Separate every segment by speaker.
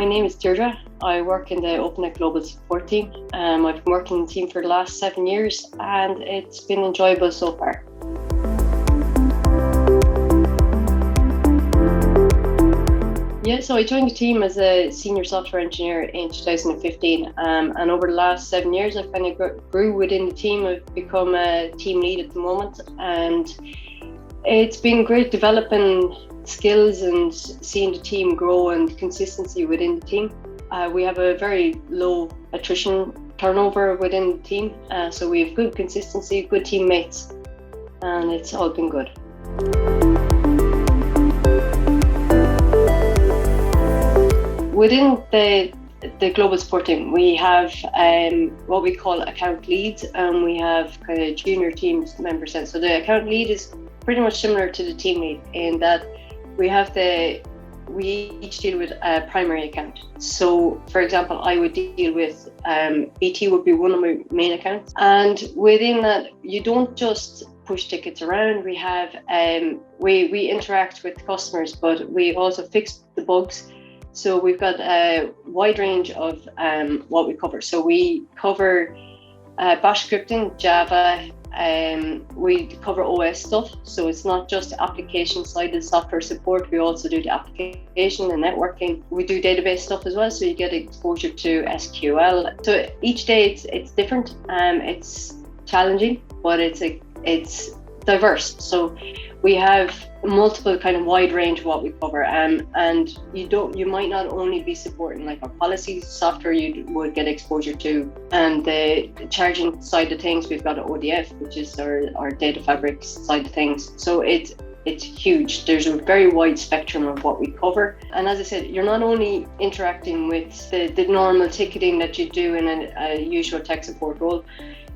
Speaker 1: name is Deirdre. I work in the Openet Global Support team. I've been working in the team for the last 7 years and it's been enjoyable so far. Yeah, so I joined the team as a senior software engineer in 2015, and over the last 7 years I kind of grew within the team. I've become a team lead at the moment, and it's been great developing skills and seeing the team grow and consistency within the team. We have a very low attrition turnover within the team, so we have good consistency, good teammates, and it's all been good. Within the global support team, we have what we call account leads, and we have kind of junior team members. So the account lead is pretty much similar to the team lead in that we each deal with a primary account. So, for example, I would deal with BT would be one of my main accounts, and within that, you don't just push tickets around. We have we interact with customers, but we also fix the bugs. So we've got a wide range of what we cover. So we cover bash scripting, Java, we cover OS stuff. So it's not just the application side of software support. We also do the application and networking. We do database stuff as well. So you get exposure to SQL. So each day it's different. It's challenging, but it's diverse. So we have multiple kind of wide range of what we cover, and you might not only be supporting like our policies software you would get exposure to, and the charging side of things we've got an ODF, which is our data fabric side of things. So it's huge. There's a very wide spectrum of what we cover, and as I said, you're not only interacting with the normal ticketing that you do in a usual tech support role.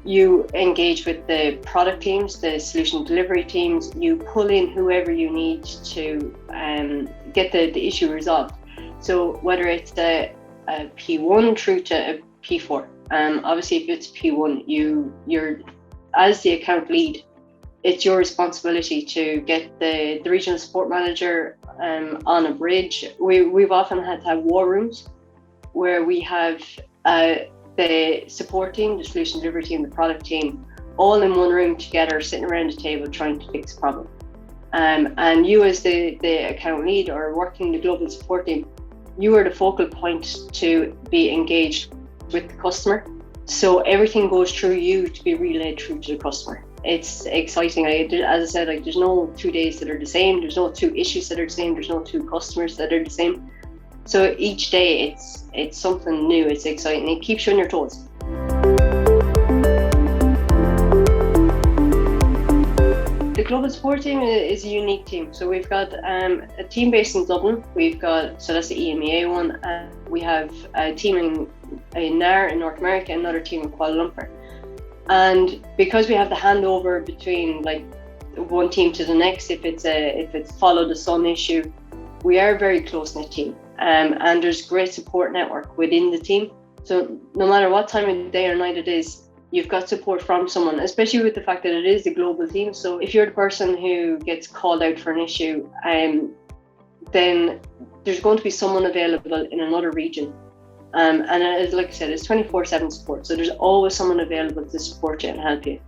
Speaker 1: You engage with the product teams, the solution delivery teams. You pull in whoever you need to get the issue resolved. So whether it's a P1 through to a P4, obviously if it's P1, you're as the account lead, it's your responsibility to get the regional support manager on a bridge. We've often had to have war rooms where we have the support team, the solution delivery team, the product team, all in one room together, sitting around a table trying to fix a problem. And you as the account lead or working the global support team, you are the focal point to be engaged with the customer. So everything goes through you to be relayed through to the customer. It's exciting. As I said, there's no 2 days that are the same. There's no 2 issues that are the same. There's no 2 customers that are the same. So each day it's something new, it's exciting, it keeps you on your toes. The global support team is a unique team. So we've got a team based in Dublin. So that's the EMEA one. We have a team in NAR in North America, another team in Kuala Lumpur. And because we have the handover between like one team to the next, if it's follow the sun issue, we are a very close-knit team. And there's great support network within the team. So no matter what time of day or night it is, you've got support from someone, especially with the fact that it is a global team. So if you're the person who gets called out for an issue, then there's going to be someone available in another region. And like I said, it's 24/7 support. So there's always someone available to support you and help you.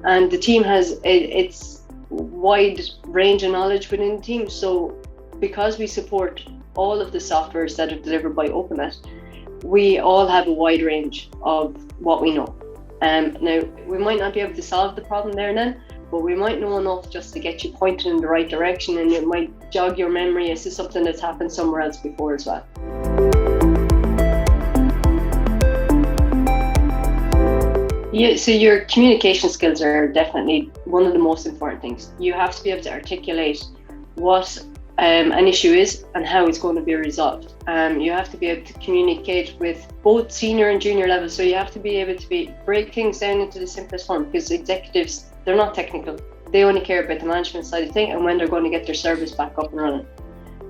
Speaker 1: And the team has its wide range of knowledge within the team. So because we support all of the softwares that are delivered by Openet, we all have a wide range of what we know. Now, we might not be able to solve the problem there and then, but we might know enough just to get you pointed in the right direction, and it might jog your memory as to something that's happened somewhere else before as well. Yeah, so your communication skills are definitely one of the most important things. You have to be able to articulate what an issue is and how it's going to be resolved. You have to be able to communicate with both senior and junior levels. So you have to be able to break things down into the simplest form, because executives, they're not technical. They only care about the management side of things and when they're going to get their service back up and running.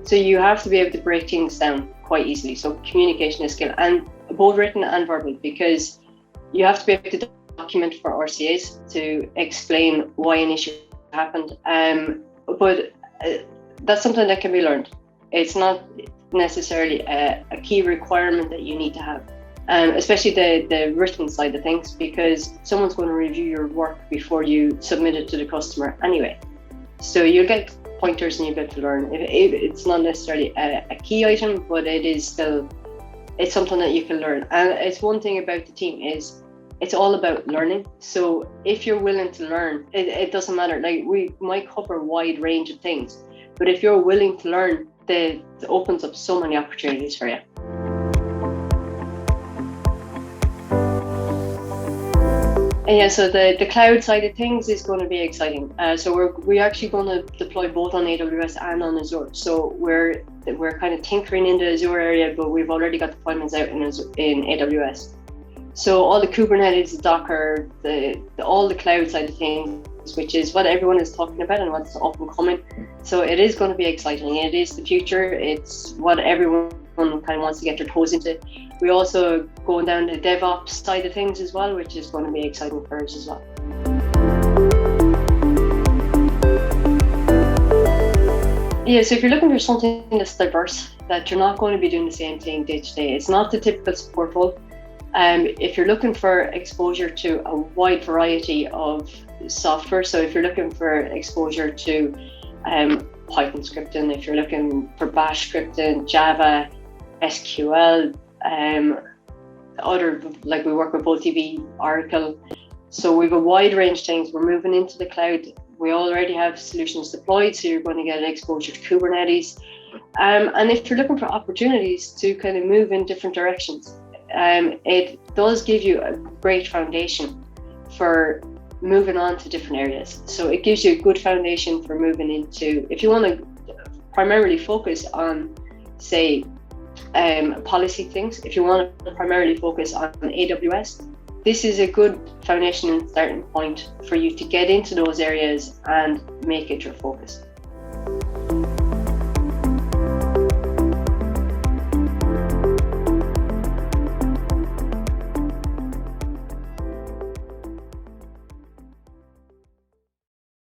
Speaker 1: So you have to be able to break things down quite easily. So communication is skill, and both written and verbal, because you have to be able to document for RCAs to explain why an issue happened. But that's something that can be learned. It's not necessarily a key requirement that you need to have, especially the written side of things, because someone's going to review your work before you submit it to the customer anyway. So you'll get pointers and you'll get to learn. It's not necessarily a key item, but it's something that you can learn. And it's one thing about the team is it's all about learning. So if you're willing to learn, it doesn't matter. Like, we might cover a wide range of things, but if you're willing to learn, it opens up so many opportunities for you. Yeah, so the cloud side of things is going to be exciting. So we're actually going to deploy both on AWS and on Azure. So we're kind of tinkering in the Azure area, but we've already got deployments out in AWS. So all the Kubernetes, Docker, all the cloud side of things, which is what everyone is talking about and what's up and coming. So it is going to be exciting. It is the future. It's what everyone kind of wants to get their toes into. We also going down the DevOps side of things as well, which is going to be exciting for us as well. Yeah, so if you're looking for something that's diverse, that you're not going to be doing the same thing day to day, it's not the typical support role. If you're looking for exposure to a wide variety of software, so if you're looking for exposure to Python scripting, if you're looking for Bash scripting, Java, SQL, like we work with OTB, Oracle. So we have a wide range of things. We're moving into the cloud. We already have solutions deployed, so you're going to get an exposure to Kubernetes. And if you're looking for opportunities to kind of move in different directions, it does give you a great foundation for moving on to different areas. So it gives you a good foundation for moving into, if you want to primarily focus on, say, policy things, if you want to primarily focus on AWS, this is a good foundation and starting point for you to get into those areas and make it your focus.